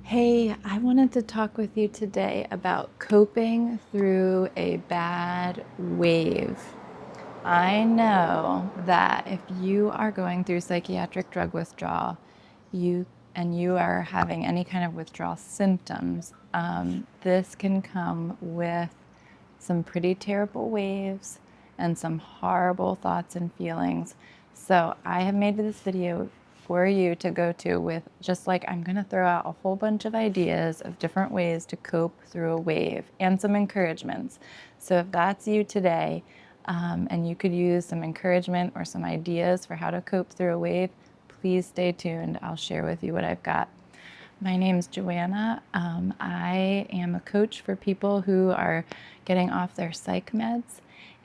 Hey, I wanted to talk with you today about coping through a bad wave. I know that if you are going through psychiatric drug withdrawal, you are having any kind of withdrawal symptoms, this can come with some pretty terrible waves and some horrible thoughts and feelings. So I have made this video for you to go to with just like I'm going to throw out a whole bunch of ideas of different ways to cope through a wave and some encouragements. So if that's you today, and you could use some encouragement or some ideas for how to cope through a wave, please stay tuned. I'll share with you what I've got. My name's Joanna. I am a coach for people who are getting off their psych meds.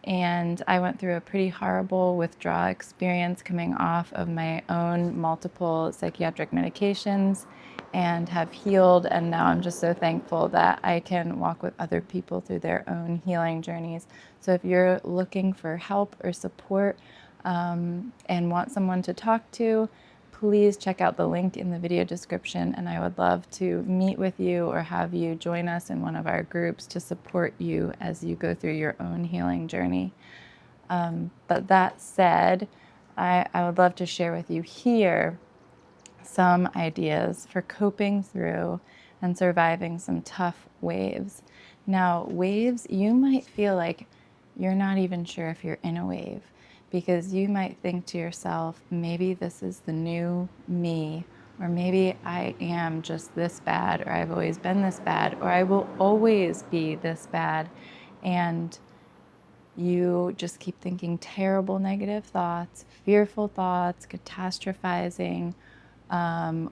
And I went through a pretty horrible withdrawal experience coming off of my own multiple psychiatric medications and have healed. And now I'm just so thankful that I can walk with other people through their own healing journeys. So if you're looking for help or support and want someone to talk to, please check out the link in the video description, and I would love to meet with you or have you join us in one of our groups to support you as you go through your own healing journey. But that said, I would love to share with you here some ideas for coping through and surviving some tough waves. Now, waves, you might feel like you're not even sure if you're in a wave because you might think to yourself, maybe this is the new me, or maybe I am just this bad, or I've always been this bad, or I will always be this bad. And you just keep thinking terrible negative thoughts, fearful thoughts, catastrophizing,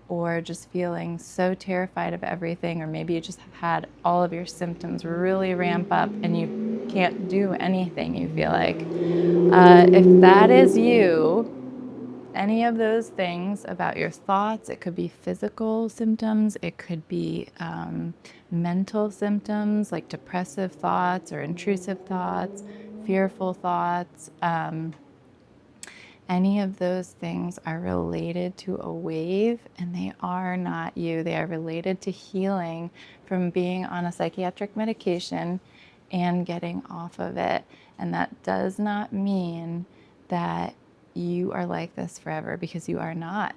or just feeling so terrified of everything, or maybe you just had all of your symptoms really ramp up and you can't do anything, you feel like. If that is you, any of those things about your thoughts, it could be physical symptoms, it could be mental symptoms like depressive thoughts or intrusive thoughts, fearful thoughts. Any of those things are related to a wave, and they are not you. They are related to healing from being on a psychiatric medication and getting off of it. And that does not mean that you are like this forever, because you are not.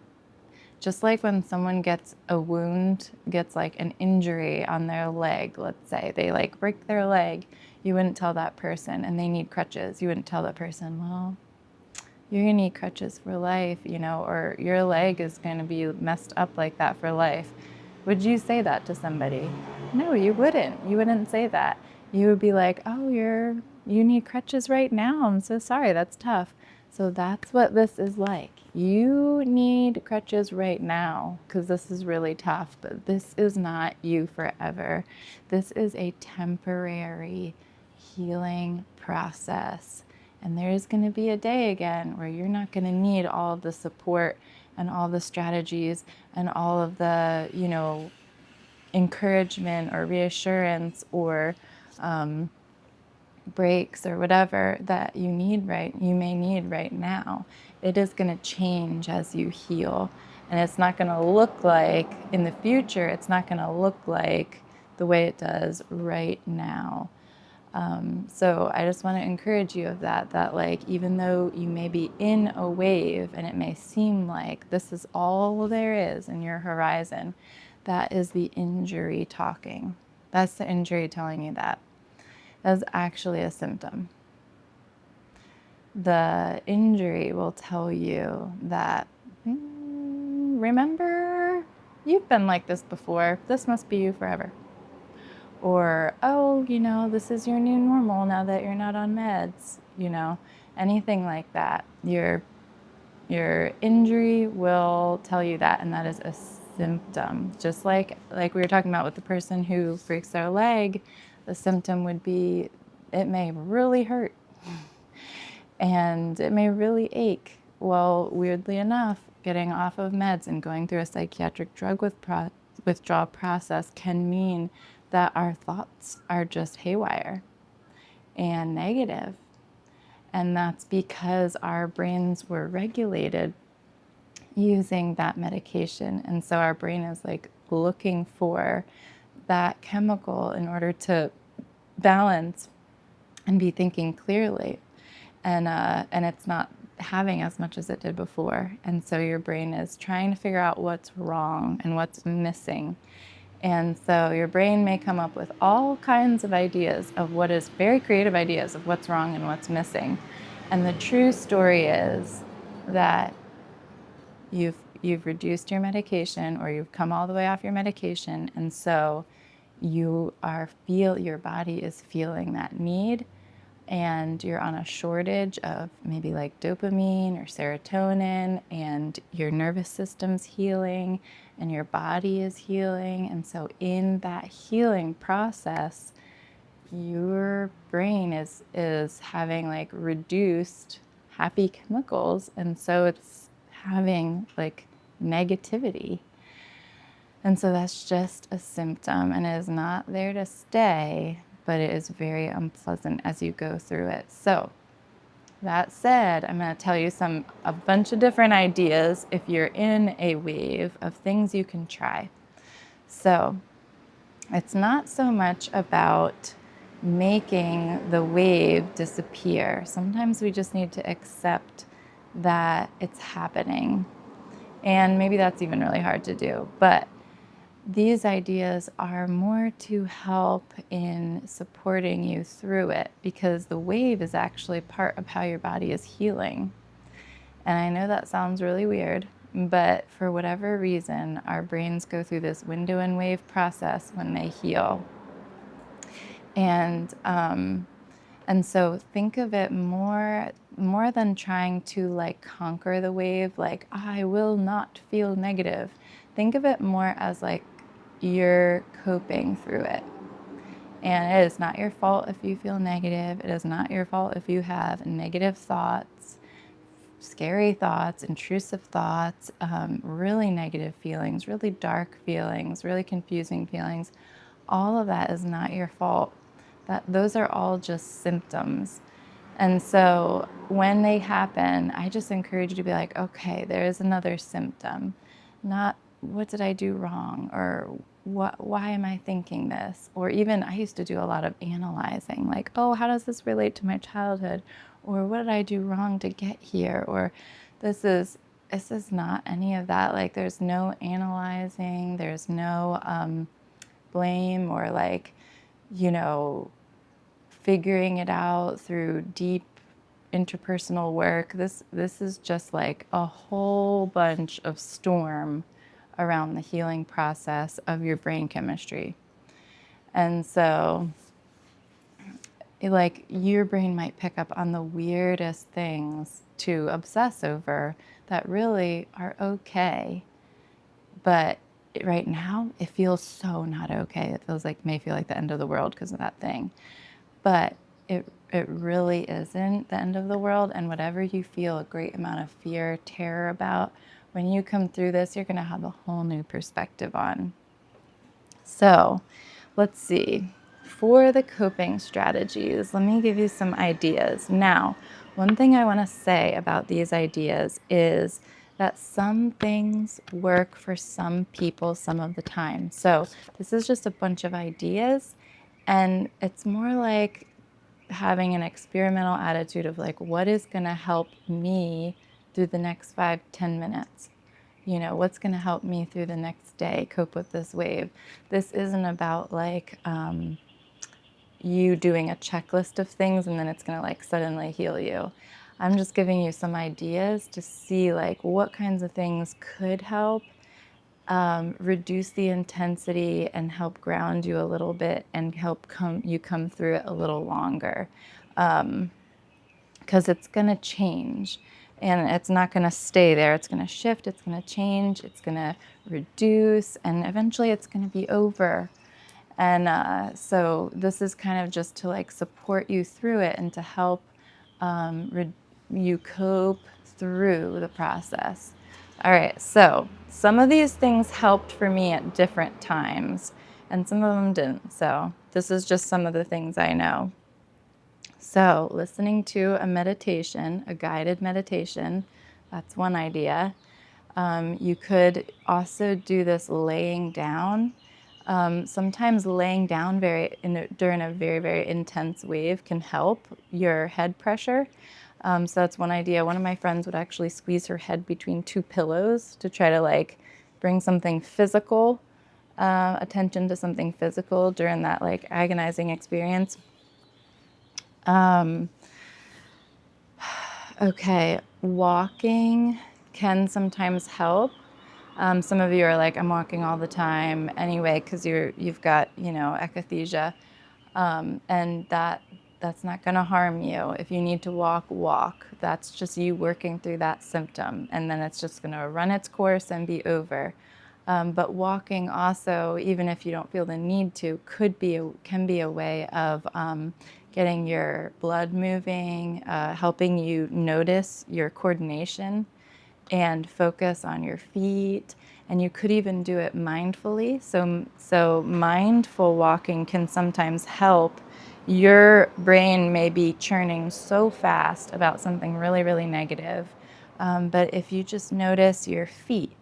Just like when someone gets a wound, gets like an injury on their leg, let's say they like break their leg, you wouldn't tell that person, and they need crutches. You wouldn't tell that person, well, you're gonna need crutches for life, or your leg is gonna be messed up like that for life. Would you say that to somebody? No, you wouldn't. You wouldn't say that. You would be like, oh, you need crutches right now. I'm so sorry, that's tough. So that's what this is like. You need crutches right now because this is really tough, but this is not you forever. This is a temporary healing process. And there is going to be a day again where you're not going to need all of the support and all the strategies and all of the, encouragement or reassurance or breaks or whatever that you may need right now. It is going to change as you heal. And it's not going to look like, in the future, it's not going to look like the way it does right now. So I just want to encourage you of that like, even though you may be in a wave and it may seem like this is all there is in your horizon, that is the injury talking. That's the injury telling you that. That's actually a symptom. The injury will tell you that, remember, you've been like this before. This must be you forever. Or, oh, this is your new normal now that you're not on meds, anything like that. Your injury will tell you that, and that is a symptom. Just like we were talking about with the person who breaks their leg, the symptom would be it may really hurt and it may really ache. Well, weirdly enough, getting off of meds and going through a psychiatric drug withdrawal process can mean that our thoughts are just haywire and negative. And that's because our brains were regulated using that medication. And so our brain is like looking for that chemical in order to balance and be thinking clearly. And it's not having as much as it did before. And so your brain is trying to figure out what's wrong and what's missing. And so your brain may come up with all kinds of ideas of what is very creative ideas of what's wrong and what's missing. And the true story is that you've reduced your medication, or you've come all the way off your medication, and so your body is feeling that need, and you're on a shortage of maybe like dopamine or serotonin, and your nervous system's healing and your body is healing. And so in that healing process, your brain is having like reduced happy chemicals, and so it's having like negativity. And so that's just a symptom, and it is not there to stay, but it is very unpleasant as you go through it. So that said, I'm going to tell you a bunch of different ideas if you're in a wave of things you can try. So it's not so much about making the wave disappear. Sometimes we just need to accept that it's happening. And maybe that's even really hard to do. But these ideas are more to help in supporting you through it, because the wave is actually part of how your body is healing. And I know that sounds really weird, but for whatever reason, our brains go through this window and wave process when they heal. And so think of it more than trying to like conquer the wave, like I will not feel negative. Think of it more as like you're coping through it. And it is not your fault if you feel negative. It is not your fault if you have negative thoughts, scary thoughts, intrusive thoughts, really negative feelings, really dark feelings, really confusing feelings. All of that is not your fault. Those are all just symptoms. And so when they happen, I just encourage you to be like, okay, there's another symptom. Not what did I do wrong, or why am I thinking this? Or even I used to do a lot of analyzing, like, oh, how does this relate to my childhood? Or what did I do wrong to get here? Or this is not any of that. Like there's no analyzing, there's no blame or like, figuring it out through deep interpersonal work. This is just like a whole bunch of storm around the healing process of your brain chemistry. And so like your brain might pick up on the weirdest things to obsess over that really are okay. But right now it feels so not okay. It may feel like the end of the world because of that thing. But it really isn't the end of the world. And whatever you feel a great amount of fear, terror about, when you come through this, you're going to have a whole new perspective on. So let's see. For the coping strategies, let me give you some ideas. Now, one thing I want to say about these ideas is that some things work for some people some of the time. So this is just a bunch of ideas. And it's more like having an experimental attitude of like, what is going to help me through the next 5-10 minutes? What's going to help me through the next day cope with this wave? This isn't about like you doing a checklist of things and then it's going to like suddenly heal you. I'm just giving you some ideas to see like what kinds of things could help reduce the intensity and help ground you a little bit and help you come through it a little longer. Because it's going to change and it's not going to stay there. It's going to shift, it's going to change, it's going to reduce, and eventually it's going to be over. And so this is kind of just to like support you through it and to help you cope through the process. All right, so some of these things helped for me at different times, and some of them didn't. So this is just some of the things I know. So listening to a meditation, a guided meditation, that's one idea. You could also do this laying down. Sometimes laying down during a very, very intense wave can help your head pressure. So that's one idea. One of my friends would actually squeeze her head between two pillows to try to like bring something physical, attention to something physical during that like agonizing experience. Okay, walking can sometimes help. Some of you are like, I'm walking all the time anyway because you've got, akathisia, and that's not going to harm you. If you need to walk, walk. That's just you working through that symptom, and then it's just going to run its course and be over. But walking also, even if you don't feel the need to, can be a way of getting your blood moving, helping you notice your coordination and focus on your feet. And you could even do it mindfully. So mindful walking can sometimes help. Your brain may be churning so fast about something really, really negative. But if you just notice your feet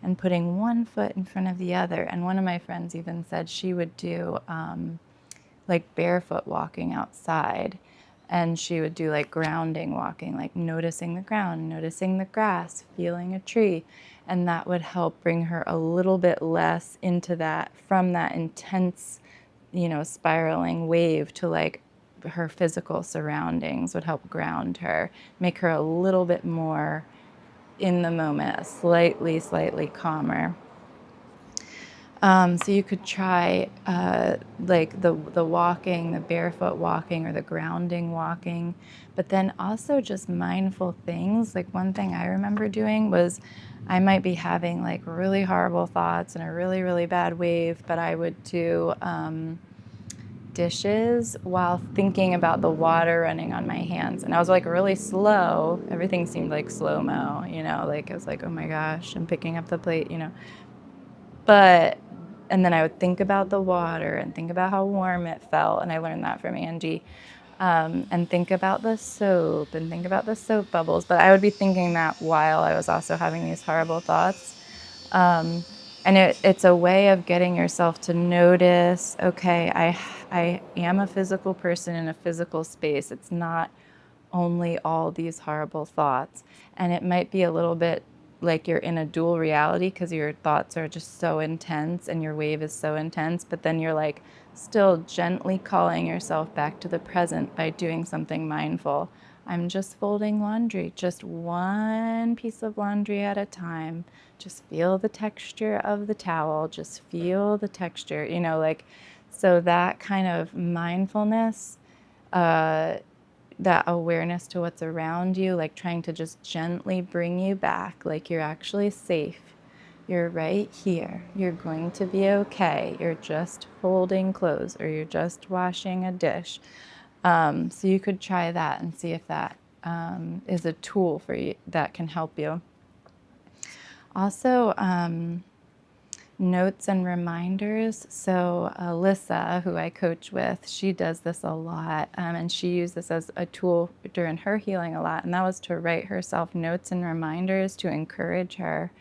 and putting one foot in front of the other, and one of my friends even said she would do like barefoot walking outside. And she would do like grounding walking, like noticing the ground, noticing the grass, feeling a tree. And that would help bring her a little bit less into that, from that intense, spiraling wave to like her physical surroundings would help ground her, make her a little bit more in the moment, slightly calmer. So you could try like the walking, the barefoot walking or the grounding walking, but then also just mindful things. Like one thing I remember doing was I might be having like really horrible thoughts and a really, really bad wave, but I would do dishes while thinking about the water running on my hands. And I was like really slow. Everything seemed like slow-mo, like I was like, oh my gosh, I'm picking up the plate, But, and then I would think about the water and think about how warm it felt. And I learned that from Angie. And think about the soap and think about the soap bubbles. But I would be thinking that while I was also having these horrible thoughts. And it's a way of getting yourself to notice, okay, I am a physical person in a physical space. It's not only all these horrible thoughts. And it might be a little bit like you're in a dual reality because your thoughts are just so intense and your wave is so intense, but then you're like still gently calling yourself back to the present by doing something mindful. I'm just folding laundry, just one piece of laundry at a time. Just feel the texture of the towel, just feel the texture, so that kind of mindfulness, uh, that awareness to what's around you, like trying to just gently bring you back, like you're actually safe. You're right here. You're going to be okay. You're just folding clothes or you're just washing a dish. So you could try that and see if that is a tool for you that can help you. Also, notes and reminders. So Alyssa, who I coach with, she does this a lot, and she used this as a tool during her healing a lot, and that was to write herself notes and reminders to encourage her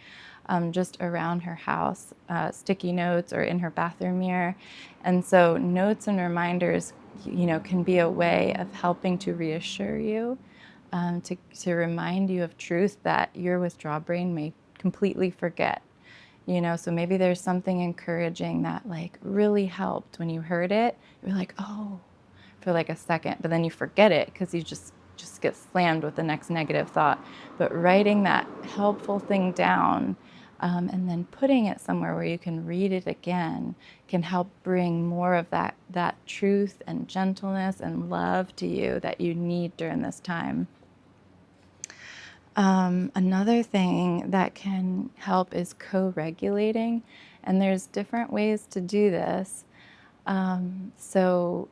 just around her house, sticky notes or in her bathroom mirror. And so notes and reminders, can be a way of helping to reassure you, to remind you of truth that your withdrawal brain may completely forget. So maybe there's something encouraging that like really helped when you heard it. You're like, oh, for like a second, but then you forget it because you just get slammed with the next negative thought. But writing that helpful thing down, and then putting it somewhere where you can read it again can help bring more of that truth and gentleness and love to you that you need during this time. Another thing that can help is co-regulating, and there's different ways to do this. So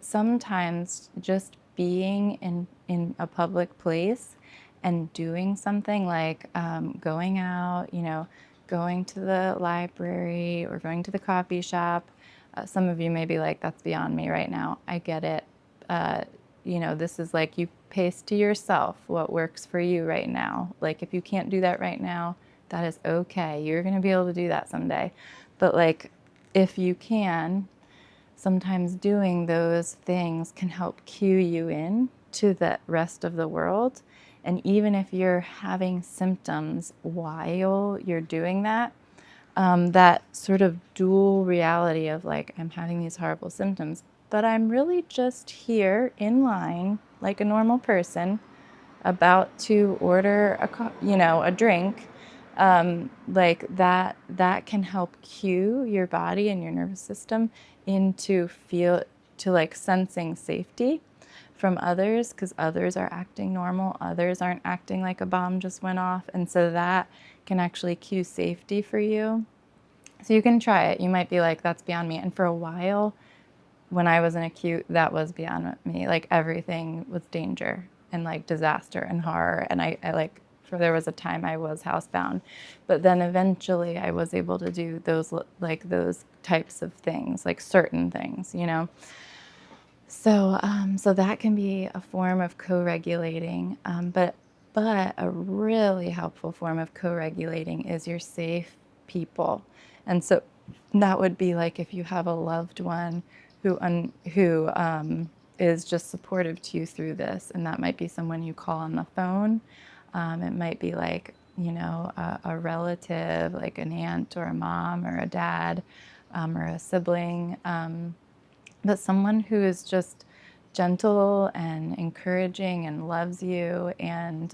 sometimes just being in a public place and doing something like going out, going to the library or going to the coffee shop. Some of you may be like, that's beyond me right now. I get it. Uh, this is like you pace to yourself what works for you right now. Like if you can't do that right now, That is okay. You're going to be able to do that someday. But like, if you can, sometimes doing those things can help cue you in to the rest of the world. And even if you're having symptoms while you're doing that, that sort of dual reality of like, I'm having these horrible symptoms, but I'm really just here in line like a normal person about to order a drink, like that can help cue your body and your nervous system into feel to like sensing safety from others, because others are acting normal, others aren't acting like a bomb just went off, and so that can actually cue safety for you. So you can try it. You might be like, that's beyond me. And for a while, when I was in acute, that was beyond me. Like everything was danger and like disaster and horror. And I like, for there was a time I was housebound, but then eventually I was able to do those, like those types of things, like certain things, you know? So, so that can be a form of co-regulating, but a really helpful form of co-regulating is your safe people, and so that would be like if you have a loved one who is just supportive to you through this, and that might be someone you call on the phone. It might be like a relative, like an aunt or a mom or a dad, or a sibling. But someone who is just gentle and encouraging and loves you and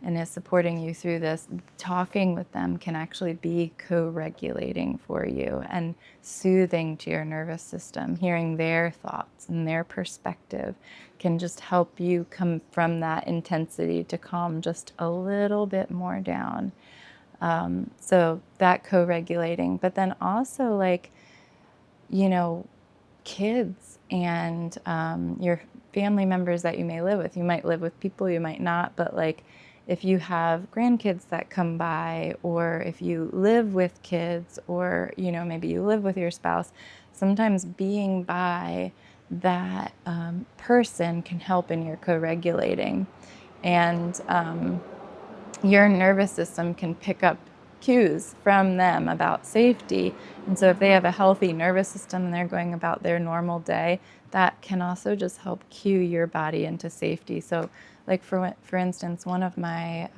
is supporting you through this, talking with them can actually be co-regulating for you and soothing to your nervous system. Hearing their thoughts and their perspective can just help you come from that intensity to calm just a little bit more down. So that co-regulating, but then also like, you know, kids and your family members that you may live with. You might live with people, you might not, but like if you have grandkids that come by, or if you live with kids, or maybe you live with your spouse, sometimes being by that person can help in your co-regulating. And your nervous system can pick up cues from them about safety. And so if they have a healthy nervous system and they're going about their normal day, that can also just help cue your body into safety. So like for instance, one of my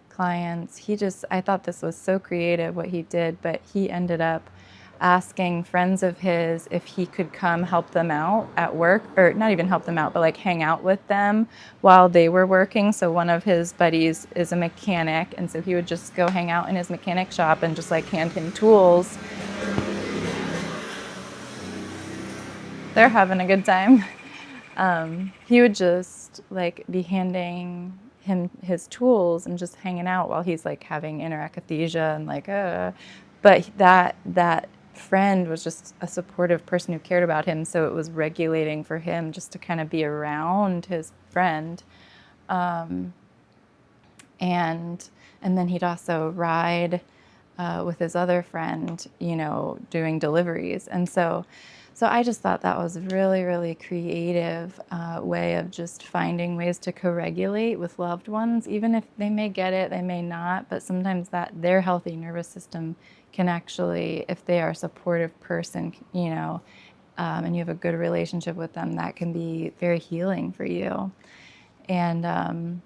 clients, I thought this was so creative what he did, but he ended up asking friends of his if he could come help them out at work, or not even help them out, but like hang out with them while they were working. So one of his buddies is a mechanic, and so he would just go hang out in his mechanic shop and just like hand him tools. They're having a good time. He would just like be handing him his tools and just hanging out while he's like having interakathisia and like but that friend was just a supportive person who cared about him, so it was regulating for him just to kind of be around his friend. And then he'd also ride with his other friend, doing deliveries. And so I just thought that was a really, really creative way of just finding ways to co-regulate with loved ones, even if they may get it, they may not, but sometimes that their healthy nervous system can actually, if they are a supportive person, and you have a good relationship with them, that can be very healing for you. And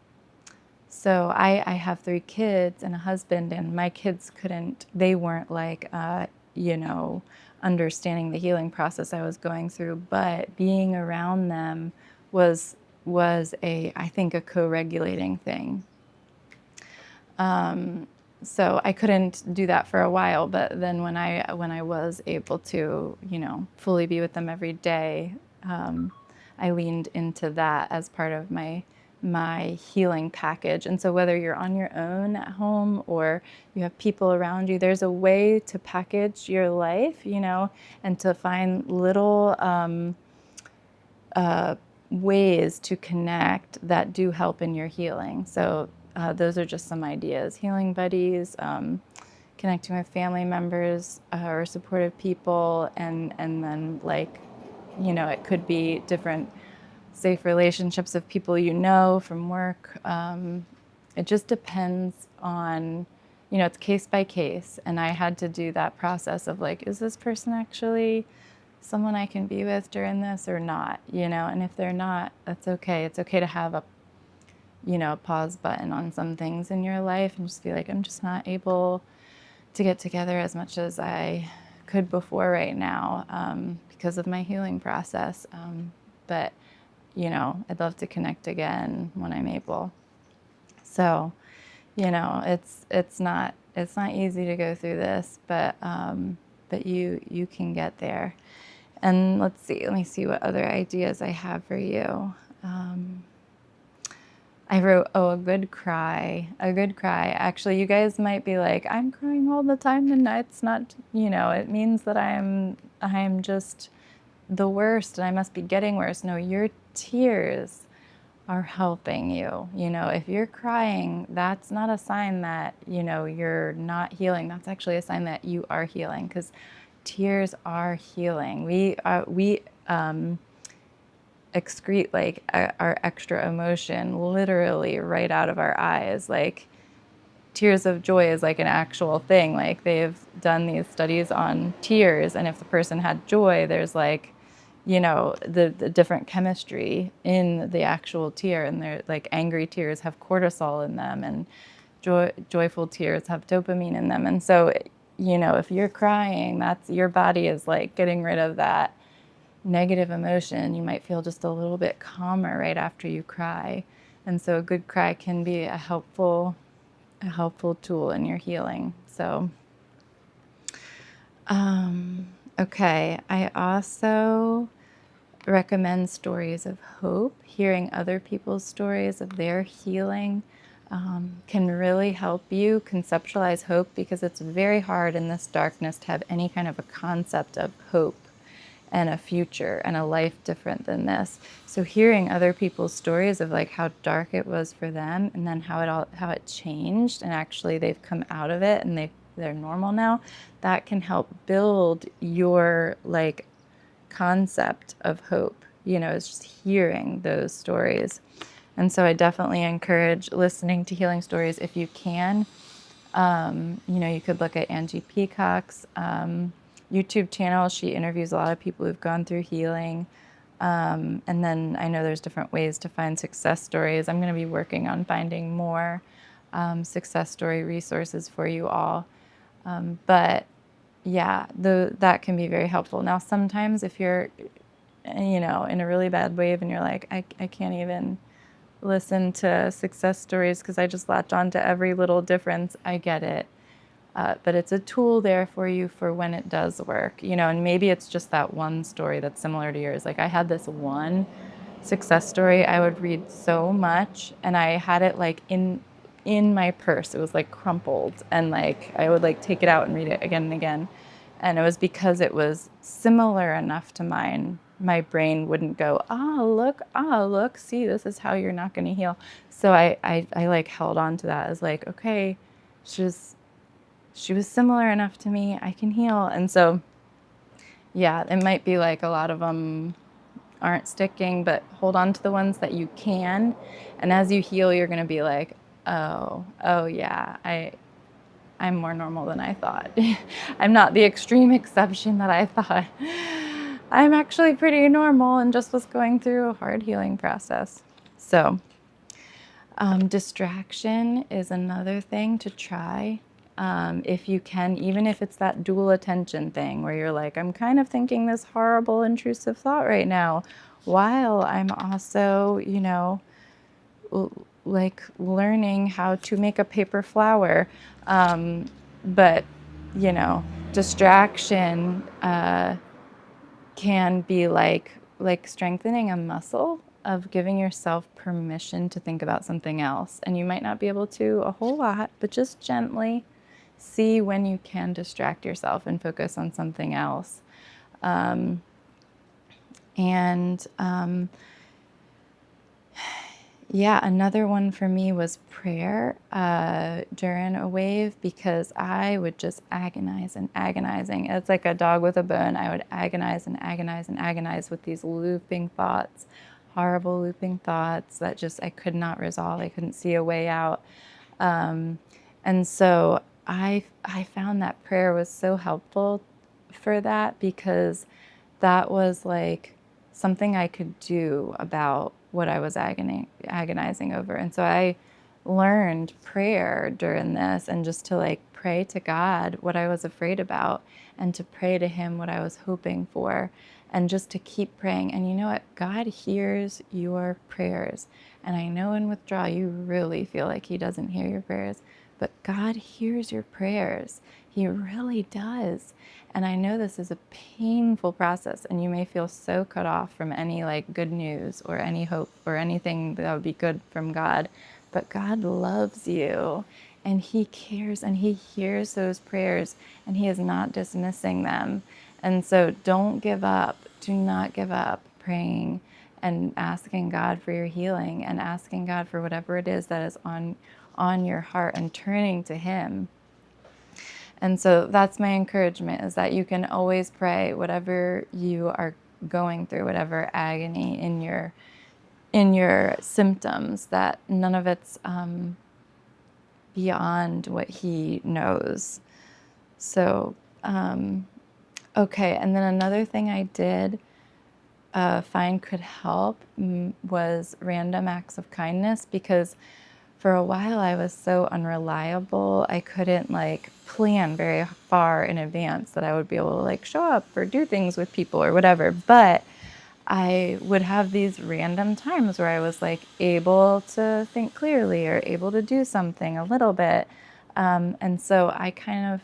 so I have 3 kids and a husband, and my kids they weren't like, understanding the healing process I was going through, but being around them was I think a co-regulating thing. So I couldn't do that for a while, but then when I was able to, fully be with them every day, I leaned into that as part of my healing package. And so whether you're on your own at home or you have people around you, there's a way to package your life, and to find little ways to connect that do help in your healing. So those are just some ideas. Healing buddies, connecting with family members or supportive people, and then like, it could be different safe relationships of people from work. it just depends on, it's case by case. And I had to do that process of like, is this person actually someone I can be with during this or not? And if they're not, that's okay. It's okay to have a pause button on some things in your life and just be like, I'm just not able to get together as much as I could before right now, because of my healing process. But, I'd love to connect again when I'm able. So, it's not easy to go through this, but you can get there. And let me see what other ideas I have for you. I wrote, a good cry, a good cry. Actually, you guys might be like, I'm crying all the time, and it's not, it means that I'm just the worst and I must be getting worse. No, your tears are helping you. If you're crying, that's not a sign that, you're not healing. That's actually a sign that you are healing, because tears are healing. We excrete like our extra emotion literally right out of our eyes. Like, tears of joy is like an actual thing. Like, they've done these studies on tears, and if the person had joy, there's like, the different chemistry in the actual tear, and they're like, angry tears have cortisol in them, and joyful tears have dopamine in them. And so, if you're crying, that's your body is like getting rid of that negative emotion. You might feel just a little bit calmer right after you cry. And so a good cry can be a helpful tool in your healing. So, okay. I also recommend stories of hope. Hearing other people's stories of their healing can really help you conceptualize hope, because it's very hard in this darkness to have any kind of a concept of hope and a future and a life different than this. So hearing other people's stories of like how dark it was for them, and then how it changed, and actually they've come out of it and they're normal now, that can help build your like concept of hope. It's just hearing those stories. And so I definitely encourage listening to healing stories if you can. You could look at Angie Peacock's YouTube channel. She interviews a lot of people who've gone through healing. And then I know there's different ways to find success stories. I'm going to be working on finding more success story resources for you all. But yeah, that can be very helpful. Now, sometimes if you're, in a really bad wave and you're like, I can't even listen to success stories because I just latch on to every little difference, I get it. But it's a tool there for you for when it does work, and maybe it's just that one story that's similar to yours. Like, I had this one success story I would read so much, and I had it like in my purse. It was like crumpled, and like I would like take it out and read it again and again. And it was because it was similar enough to mine. My brain wouldn't go, look, see, this is how you're not going to heal. So I like held on to that as like, okay, she was similar enough to me, I can heal. And so, yeah, it might be like a lot of them aren't sticking, but hold on to the ones that you can. And as you heal, you're going to be like, oh yeah, I'm more normal than I thought. I'm not the extreme exception that I thought. I'm actually pretty normal and just was going through a hard healing process. So, distraction is another thing to try. If you can, even if it's that dual attention thing where you're like, I'm kind of thinking this horrible, intrusive thought right now, while I'm also, like learning how to make a paper flower. But, distraction can be like strengthening a muscle of giving yourself permission to think about something else. And you might not be able to a whole lot, but just gently see when you can distract yourself and focus on something else. Yeah, another one for me was prayer during a wave, because I would just agonize and agonizing. It's like a dog with a bone. I would agonize and agonize and agonize with these looping thoughts horrible looping thoughts that just I could not resolve. I couldn't see a way out. Um, and so I found that prayer was so helpful for that, because that was like something I could do about what I was agonizing over. And so I learned prayer during this, and just to like pray to God what I was afraid about, and to pray to Him what I was hoping for, and just to keep praying. And you know what? God hears your prayers. And I know in withdrawal, you really feel like He doesn't hear your prayers, but God hears your prayers. He really does. And I know this is a painful process, and you may feel so cut off from any like good news or any hope or anything that would be good from God. But God loves you, and He cares, and He hears those prayers, and He is not dismissing them. And so don't give up. Do not give up praying and asking God for your healing, and asking God for whatever it is that is on your heart, and turning to Him. And so that's my encouragement, is that you can always pray whatever you are going through, whatever agony in your symptoms, that none of it's beyond what He knows. So, okay. And then another thing I did find could help was random acts of kindness, because for a while I was so unreliable. I couldn't like plan very far in advance that I would be able to like show up or do things with people or whatever. But I would have these random times where I was like able to think clearly, or able to do something a little bit. And so I kind of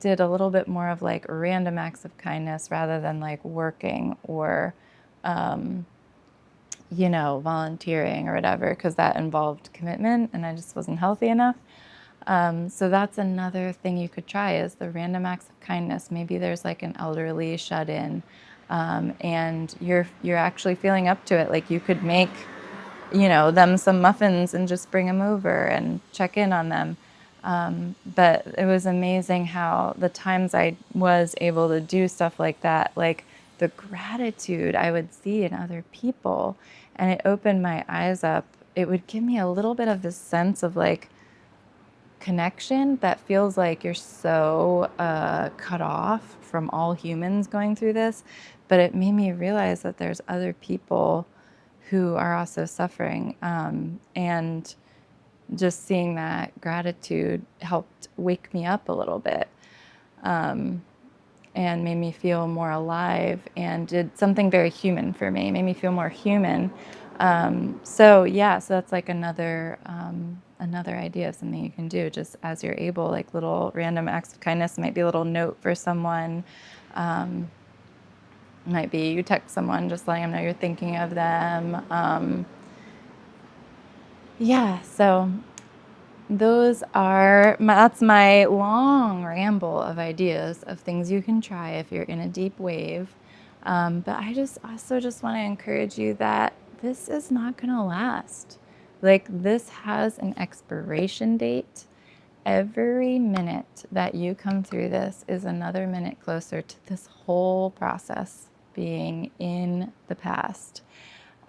did a little bit more of like random acts of kindness, rather than like working or volunteering or whatever, because that involved commitment and I just wasn't healthy enough. So that's another thing you could try, is the random acts of kindness. Maybe there's like an elderly shut in, and you're actually feeling up to it. Like you could make, them some muffins and just bring them over and check in on them. But it was amazing how the times I was able to do stuff like that, like the gratitude I would see in other people, and it opened my eyes up. It would give me a little bit of this sense of like connection that feels like you're so cut off from all humans going through this. But it made me realize that there's other people who are also suffering. And just seeing that gratitude helped wake me up a little bit, and made me feel more alive, and did something very human for me, made me feel more human. So that's like another idea of something you can do just as you're able, like little random acts of kindness. Might be a little note for someone. Might be you text someone just letting them know you're thinking of them. So that's my long ramble of ideas of things you can try if you're in a deep wave. But I just also just want to encourage you that this is not going to last. Like, this has an expiration date. Every minute that you come through this is another minute closer to this whole process being in the past.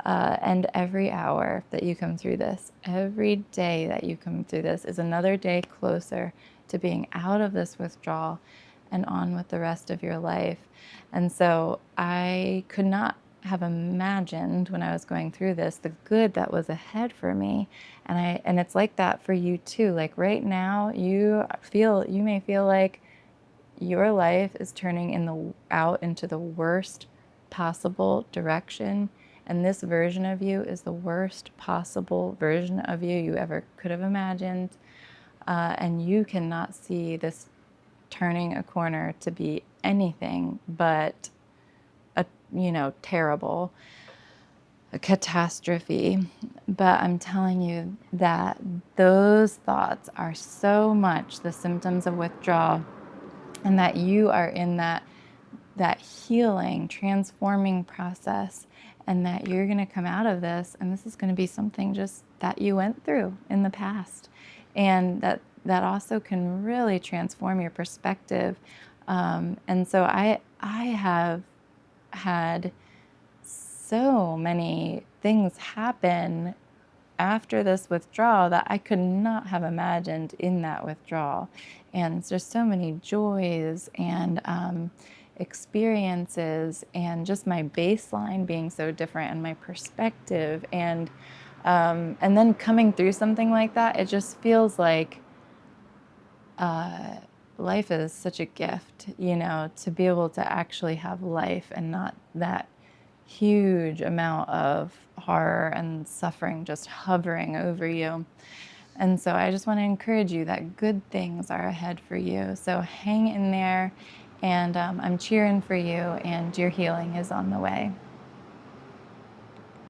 And every hour that you come through this, every day that you come through this, is another day closer to being out of this withdrawal and on with the rest of your life. And so I could not have imagined, when I was going through this, the good that was ahead for me. And it's like that for you too. Like right now, you may feel like your life is turning out into the worst possible direction. And this version of you is the worst possible version of you ever could have imagined. And you cannot see this turning a corner to be anything but terrible, a catastrophe. But I'm telling you that those thoughts are so much the symptoms of withdrawal, and that you are in that healing, transforming process, and that you're going to come out of this, and this is going to be something just that you went through in the past, and that also can really transform your perspective. And so I have had so many things happen after this withdrawal that I could not have imagined in that withdrawal. And there's so many joys and experiences, and just my baseline being so different, and my perspective, and then coming through something like that, it just feels like uh, life is such a gift, to be able to actually have life and not that huge amount of horror and suffering just hovering over you. And so I just want to encourage you that good things are ahead for you. So hang in there, and I'm cheering for you, and your healing is on the way.